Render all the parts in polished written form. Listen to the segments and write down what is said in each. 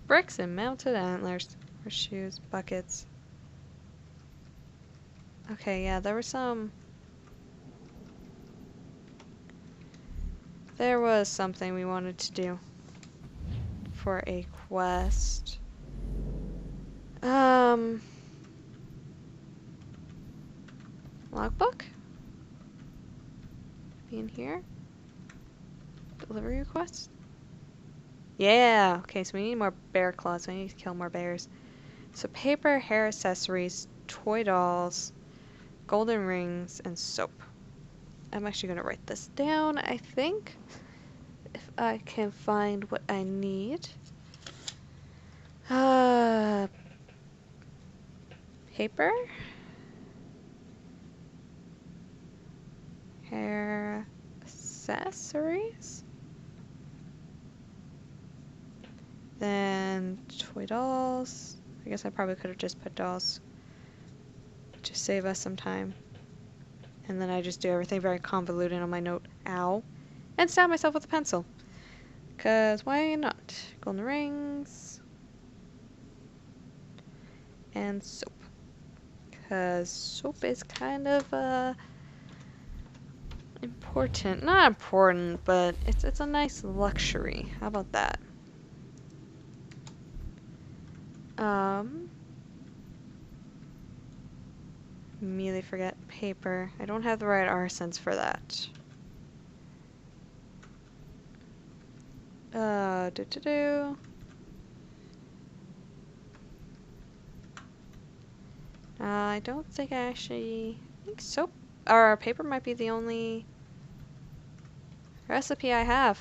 Bricks and mounted antlers. Horseshoes, buckets. Okay, yeah, there was something we wanted to do for a quest. Logbook? Be in here? Delivery request? Yeah! Okay, so we need more bear claws. We need to kill more bears. So paper, hair accessories, toy dolls, golden rings, and soap. I'm actually going to write this down, I think. If I can find what I need. Paper? Hair accessories? Then toy dolls. I guess I probably could have just put dolls. Just save us some time. And then I just do everything very convoluted on my note. Ow. And stab myself with a pencil. Because why not? Golden rings. And soap. Because soap is kind of, important. Not important, but it's a nice luxury. How about that? Immediately forget paper. I don't have the right arsons for that. I don't think I think soap or paper might be the only recipe I have,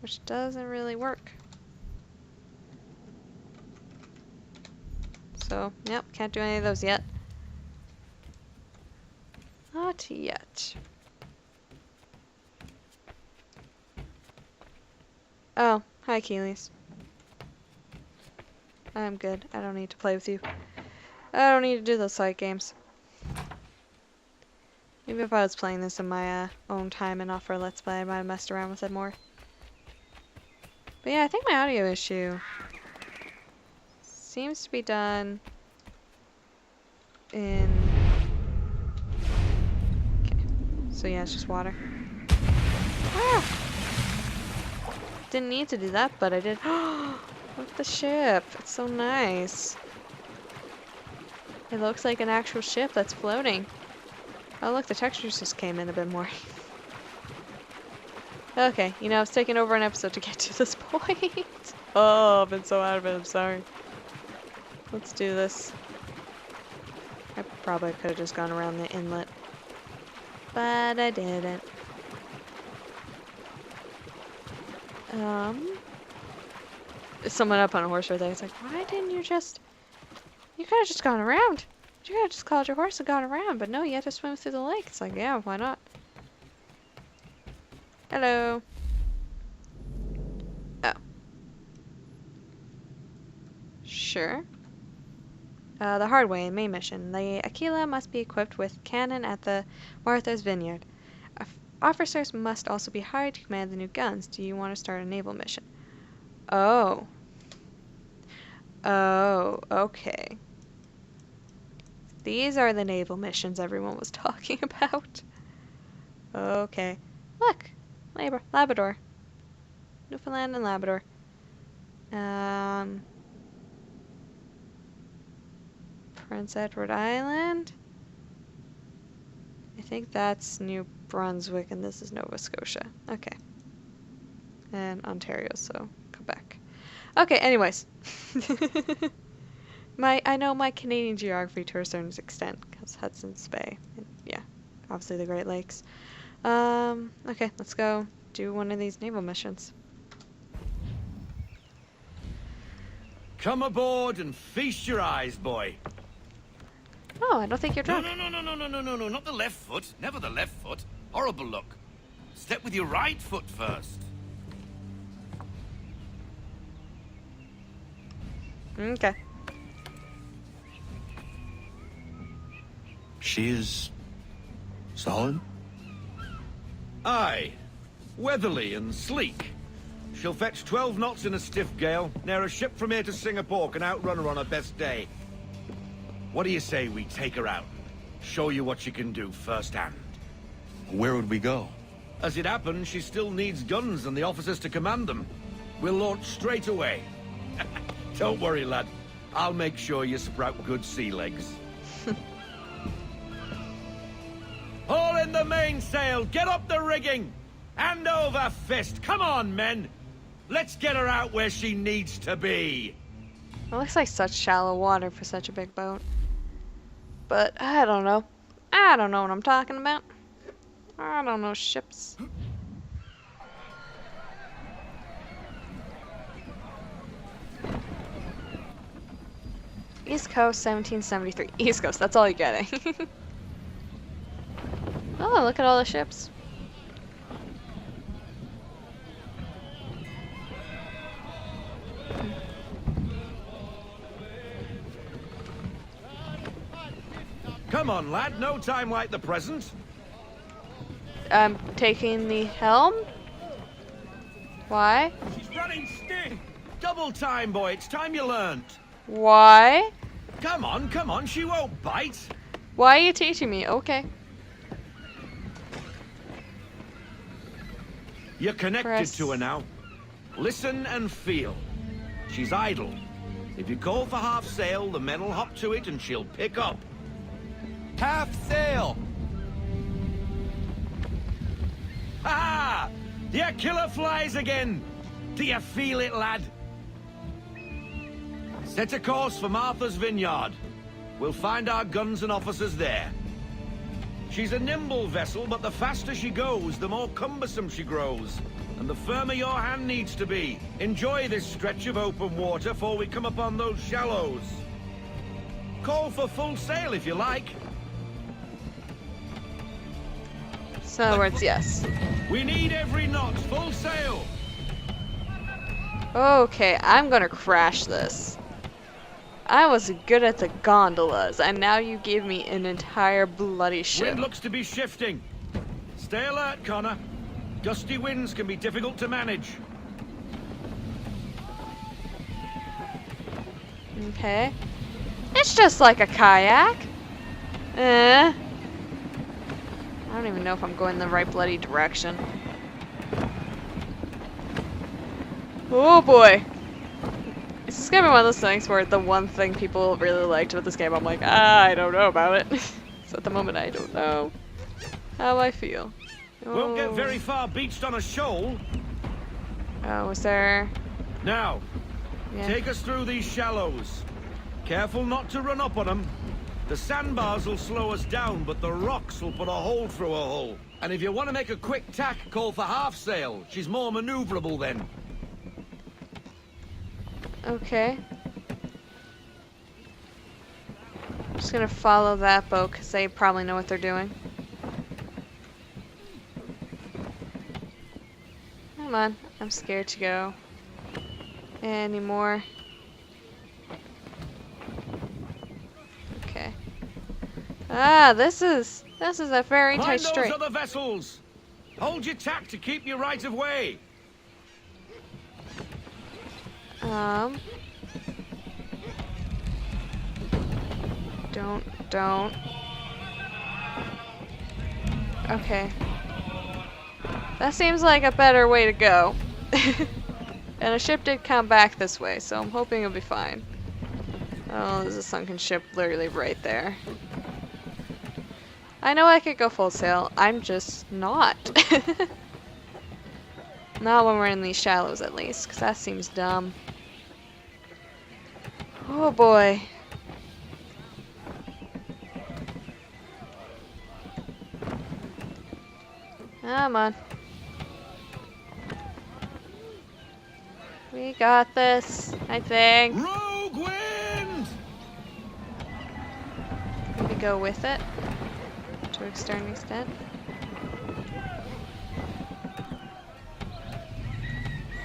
which doesn't really work. So, yep, can't do any of those yet. Not yet. Oh, hi, Keelys. I'm good. I don't need to play with you. I don't need to do those side games. Maybe if I was playing this in my own time and not for a Let's Play, I might have messed around with it more. But yeah, I think my audio issue seems to be done in... Okay. So yeah, it's just water. Ah! Didn't need to do that, but I did. Look at the ship. It's so nice. It looks like an actual ship that's floating. Oh look, the textures just came in a bit more. Okay, you know, it's taken over an episode to get to this point. Oh, I've been so out of it, I'm sorry. Let's do this. I probably could have just gone around the inlet. But I didn't. There's someone up on a horse right there. It's like, why didn't you just... You could have just gone around. You could have just called your horse and gone around. But no, you had to swim through the lake. It's like, yeah, why not? Hello. Oh. Sure. The hard way, main mission. The Aquila must be equipped with cannon at the Martha's Vineyard. Officers must also be hired to command the new guns. Do you want to start a naval mission? Oh. Oh, okay. These are the naval missions everyone was talking about. Okay. Look! Labrador. Newfoundland and Labrador. Prince Edward Island. I think that's New Brunswick and this is Nova Scotia. Okay. And Ontario, so Quebec. Okay, anyways. I know my Canadian geography to a certain extent, because Hudson's Bay, and yeah, obviously the Great Lakes. Okay, let's go do one of these naval missions. Come aboard and feast your eyes, boy. Oh, I don't think you're drunk. No, not the left foot. Never the left foot. Horrible look. Step with your right foot first. Okay. She is solid? Aye. weatherly and sleek. She'll fetch 12 knots in a stiff gale. Ne'er a ship from here to Singapore can outrun her on her best day. What do you say we take her out? Show you what she can do firsthand. Where would we go? As it happens, she still needs guns and the officers to command them. We'll launch straight away. Don't worry, lad. I'll make sure you sprout good sea legs. Haul in the mainsail! Get up the rigging! Hand over fist! Come on, men! Let's get her out where she needs to be! It looks like such shallow water for such a big boat. But I don't know. I don't know what I'm talking about. I don't know ships. East Coast, 1773. East Coast, that's all you're getting. Oh, look at all the ships. Come on, lad. No time like the present. I'm taking the helm? Why? She's running stiff. Double time, boy. It's time you learned. Why? Come on. She won't bite. Why are you teaching me? Okay. You're connected Press. to her now. Listen and feel. She's idle. If you call for half sail, the men will hop to it and she'll pick up. Half sail! Ha! Your killer flies again! Do you feel it, lad? Set a course for Martha's Vineyard. We'll find our guns and officers there. She's a nimble vessel, but the faster she goes, the more cumbersome she grows. And the firmer your hand needs to be. Enjoy this stretch of open water before we come upon those shallows. Call for full sail if you like. So in other words, yes. We need every knot, full sail. Okay, I'm gonna crash this. I was good at the gondolas, and now you give me an entire bloody ship. Wind looks to be shifting. Stay alert, Connor. Gusty winds can be difficult to manage. Okay. It's just like a kayak. I don't even know if I'm going the right bloody direction. Oh boy. This is gonna be one of those things where the one thing people really liked about this game, I'm like, I don't know about it. So at the moment, I don't know how I feel. Won't get very far beached on a shoal. Oh, was there... Now, Yeah. take us through these shallows. Careful not to run up on them. The sandbars will slow us down, but the rocks will put a hole through a hull. And if you want to make a quick tack, call for half sail. She's more maneuverable then. Okay. I'm just gonna follow that boat, because they probably know what they're doing. Come on, I'm scared to go anymore. Okay. Ah, this is a very tight Mind strait. those other vessels. Hold your tack to keep you right of way. Don't. Okay. That seems like a better way to go. And a ship did come back this way, so I'm hoping it'll be fine. Oh, there's a sunken ship literally right there. I know I could go full sail, I'm just not. Not when we're in these shallows at least, because that seems dumb. Oh boy. Come on. We got this, I think. Rogue wind! Maybe go with it to a certain extent.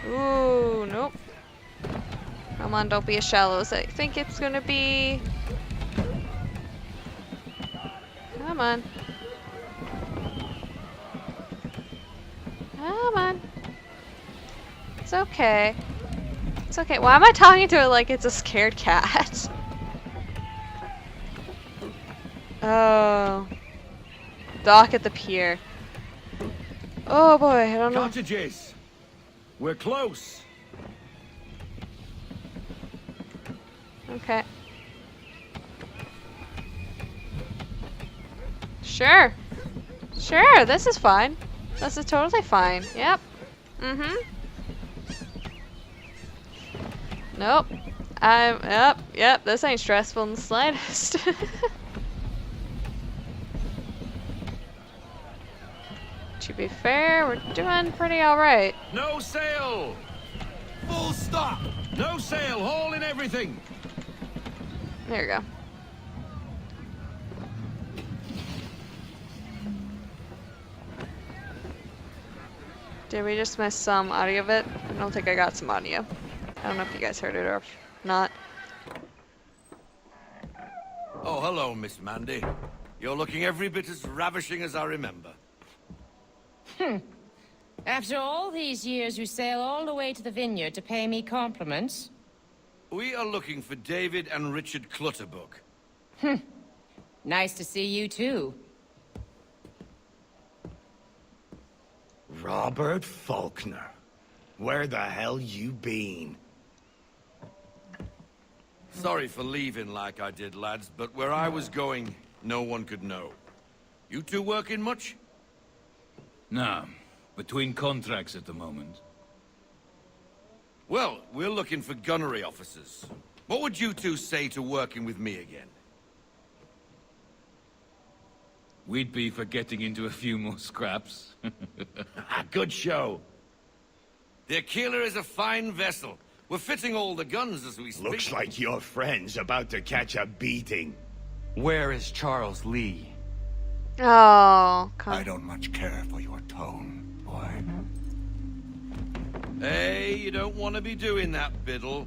Ooh, nope. Come on, don't be as shallow as I think it's gonna be. Come on. Come on. okay. It's okay. Why am I talking to it like it's a scared cat? Oh. Dock at the pier. Oh boy, I don't know. Cottages. We're close. Okay. Sure. Sure, this is fine. This is totally fine. Yep. Mm-hmm. Nope. Yep, this ain't stressful in the slightest. To be fair, we're doing pretty alright. No sail. Full stop. No sail. Haul in everything. There you go. Did we just miss some audio of it? I don't think I got some audio. I don't know if you guys heard it or not. Oh, hello, Miss Mandy. You're looking every bit as ravishing as I remember. After all these years, you sail all the way to the vineyard to pay me compliments? We are looking for David and Richard Clutterbuck. Nice to see you, too. Robert Faulkner. Where the hell you been? Sorry for leaving like I did, lads, but where I was going, no one could know. You two working much? Nah, between contracts at the moment. Well, we're looking for gunnery officers. What would you two say to working with me again? We'd be for getting into a few more scraps. Good show. The Aquila is a fine vessel. We're fitting all the guns as we speak. Looks like your friend's about to catch a beating. Where is Charles Lee? Oh, I don't much care for your tone, boy. Hey, you don't want to be doing that, Biddle.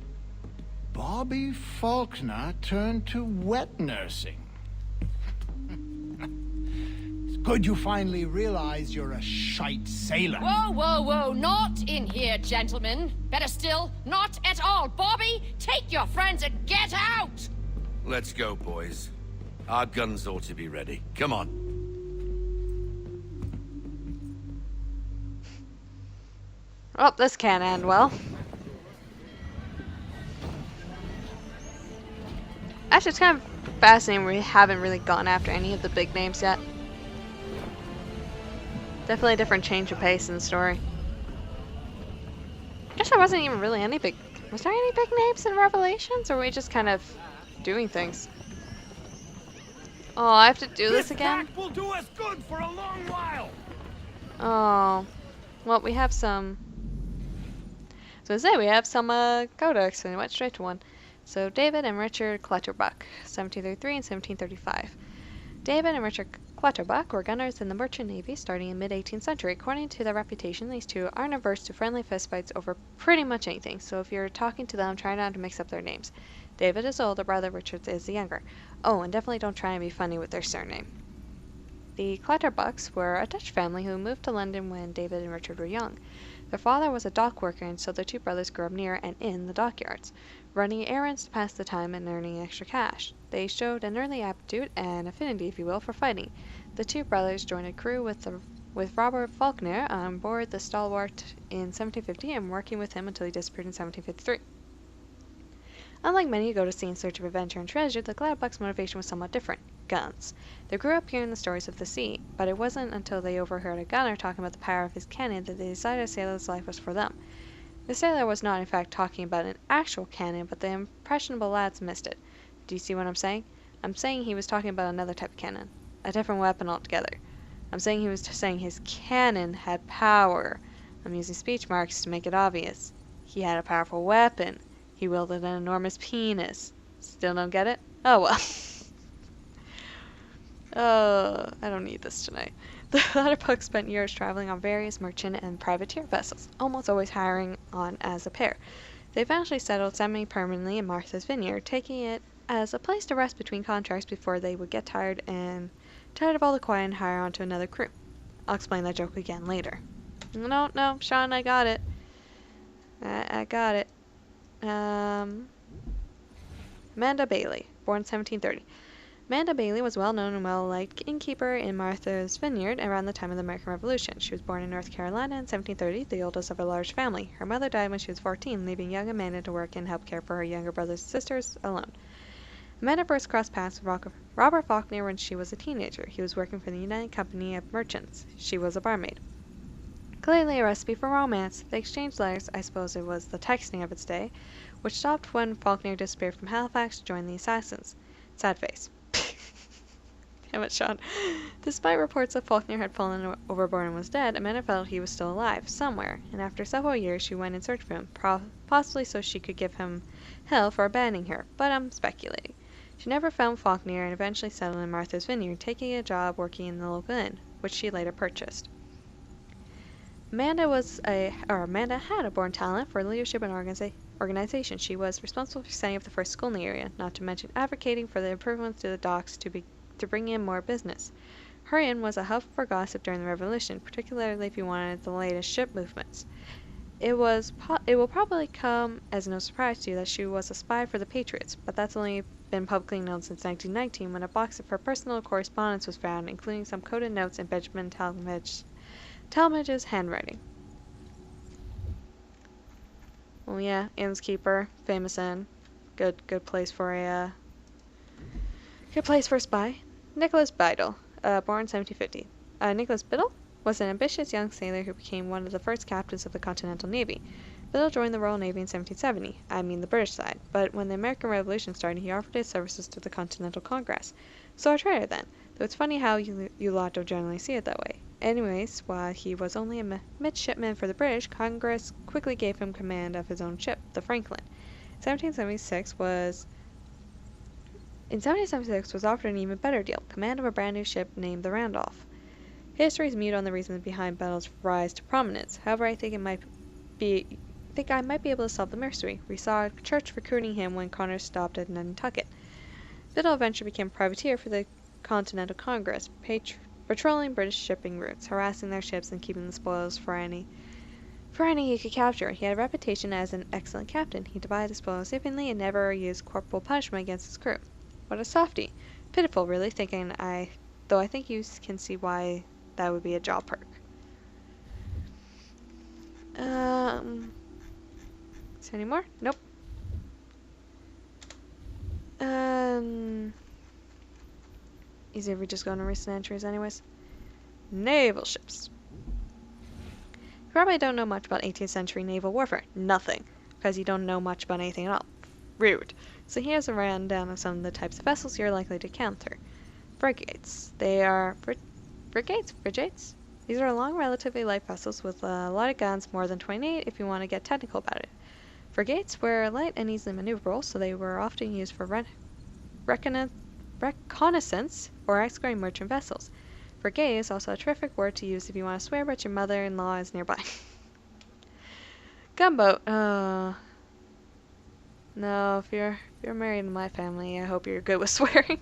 Bobby Faulkner turned to wet nursing. It's good you finally realize you're a shite sailor. Whoa, whoa, whoa, not in here, gentlemen. Better still, not at all. Bobby, take your friends and get out! Let's go, boys. Our guns ought to be ready. Come on. Well, this can't end well. Actually, it's kind of fascinating we haven't really gone after any of the big names yet. Definitely a different change of pace in the story. I guess there wasn't even really any big... Was there any big names in Revelations, or were we just kind of doing things? Oh, I have to do this again? This will do us good for a long while. Oh. Well, we have some... So I say we have some codex, and we went straight to one. So David and Richard Clutterbuck, 1733 and 1735. David and Richard Clutterbuck were gunners in the merchant navy starting in mid-18th century. According to their reputation, these two aren't averse to friendly fistfights over pretty much anything. So if you're talking to them, try not to mix up their names. David is the older brother, Richard is the younger. Oh, and definitely don't try and be funny with their surname. The Clutterbucks were a Dutch family who moved to London when David and Richard were young. Their father was a dock worker, and so the two brothers grew up near and in the dockyards, running errands to pass the time and earning extra cash. They showed an early aptitude and affinity, if you will, for fighting. The two brothers joined a crew with Robert Faulkner on board the Stalwart in 1750 and working with him until he disappeared in 1753. Unlike many who go to sea in search of adventure and treasure, the Clutterbucks' motivation was somewhat different. Guns. They grew up hearing the stories of the sea, but it wasn't until they overheard a gunner talking about the power of his cannon that they decided a sailor's life was for them. The sailor was not in fact talking about an actual cannon, but the impressionable lads missed it. Do you see what I'm saying? I'm saying he was talking about another type of cannon. A different weapon altogether. I'm saying he was saying his cannon had power. I'm using speech marks to make it obvious. He had a powerful weapon. He wielded an enormous penis. Still don't get it? Oh well. I don't need this tonight. The Clutterbucks spent years traveling on various merchant and privateer vessels, almost always hiring on as a pair. They eventually settled semi-permanently in Martha's Vineyard, taking it as a place to rest between contracts before they would get tired of all the quiet and hire on to another crew. I'll explain that joke again later. No, Sean, I got it. I got it. Amanda Bailey, born 1730. Amanda Bailey was a well-known and well-liked innkeeper in Martha's Vineyard around the time of the American Revolution. She was born in North Carolina in 1730, the oldest of a large family. Her mother died when she was 14, leaving young Amanda to work and help care for her younger brothers and sisters alone. Amanda first crossed paths with Robert Faulkner when she was a teenager. He was working for the United Company of Merchants. She was a barmaid. Clearly a recipe for romance. They exchanged letters, I suppose it was the texting of its day, which stopped when Faulkner disappeared from Halifax to join the assassins. Sad face. Damn it, Sean. Despite reports that Faulkner had fallen overboard and was dead, Amanda felt he was still alive, somewhere, and after several years she went in search of him, possibly so she could give him hell for abandoning her, but I'm speculating. She never found Faulkner and eventually settled in Martha's Vineyard, taking a job working in the local inn, which she later purchased. Amanda had a born talent for leadership and organization. She was responsible for setting up the first school in the area, not to mention advocating for the improvements to the docks to bring in more business. Her inn was a hub for gossip during the Revolution, particularly if you wanted the latest ship movements. It will probably come as no surprise to you that she was a spy for the Patriots, but that's only been publicly known since 1919 when a box of her personal correspondence was found, including some coded notes in Benjamin Talmage's handwriting. Well, yeah, innkeeper, famous inn, good place for a spy. Nicholas Biddle, born 1750. Nicholas Biddle was an ambitious young sailor who became one of the first captains of the Continental Navy. Biddle joined the Royal Navy in 1770, I mean the British side, but when the American Revolution started, he offered his services to the Continental Congress. So a traitor then, though it's funny how you lot don't generally see it that way. Anyways, while he was only a midshipman for the British, Congress quickly gave him command of his own ship, the Franklin. In 1776 was offered an even better deal, command of a brand new ship named the Randolph. History is mute on the reasons behind Biddle's rise to prominence. However, I think I might be able to solve the mystery. We saw a church recruiting him when Connor stopped at Nantucket. Biddle eventually became a privateer for the Continental Congress, patrolling British shipping routes, harassing their ships and keeping the spoils for any he could capture. He had a reputation as an excellent captain. He divided the spoils evenly and never used corporal punishment against his crew. What a softy. Pitiful, really, though I think you can see why that would be a job perk. Is there any more? Nope. Easy if we just go into recent entries anyways. Naval ships. You probably don't know much about 18th century naval warfare. Nothing. Because you don't know much about anything at all. Rude. So here's a rundown of some of the types of vessels you're likely to encounter. Frigates. They are... Frigates? These are long, relatively light vessels with a lot of guns, more than 28 if you want to get technical about it. Frigates were light and easily maneuverable, so they were often used for reconnaissance or escorting merchant vessels. Frigate is also a terrific word to use if you want to swear but your mother-in-law is nearby. Gunboat. No, if you're married in my family, I hope you're good with swearing.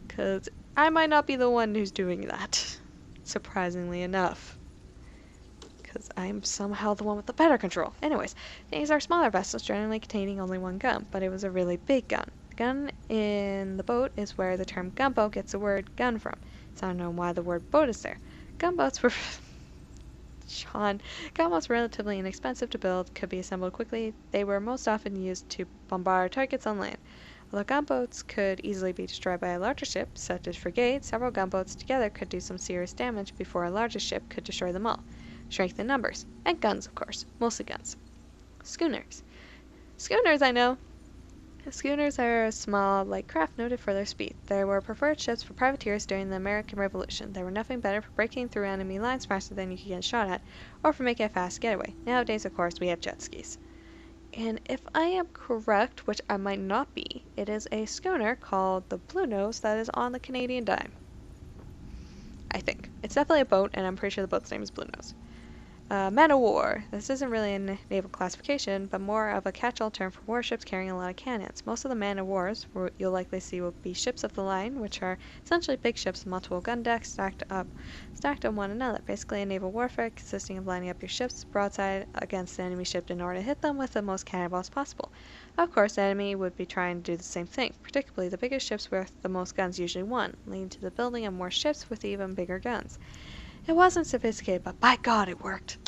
Because I might not be the one who's doing that. Surprisingly enough. Because I'm somehow the one with the better control. Anyways, these are smaller vessels generally containing only one gun, but it was a really big gun. The gun in the boat is where the term gunboat gets the word gun from. So I don't know why the word boat is there. Gunboats were... Gunboats were relatively inexpensive to build, could be assembled quickly. They were most often used to bombard targets on land. Although gunboats could easily be destroyed by a larger ship, such as frigates, several gunboats together could do some serious damage before a larger ship could destroy them all. Strength in numbers. And guns, of course. Mostly guns. Schooners. Schooners, I know. Schooners are a small, light craft noted for their speed. They were preferred ships for privateers during the American Revolution. They were nothing better for breaking through enemy lines faster than you could get shot at, or for making a fast getaway. Nowadays, of course, we have jet skis. And if I am correct, which I might not be, it is a schooner called the Blue Nose that is on the Canadian dime. I think. It's definitely a boat, and I'm pretty sure the boat's name is Blue Nose. Man of war. This isn't really a naval classification, but more of a catch-all term for warships carrying a lot of cannons. Most of the man of wars you'll likely see will be ships of the line, which are essentially big ships with multiple gun decks stacked on one another. Basically a naval warfare consisting of lining up your ships broadside against the enemy ship in order to hit them with the most cannonballs possible. Of course, the enemy would be trying to do the same thing. Particularly the biggest ships with the most guns usually won, leading to the building of more ships with even bigger guns. It wasn't sophisticated, but by God, it worked.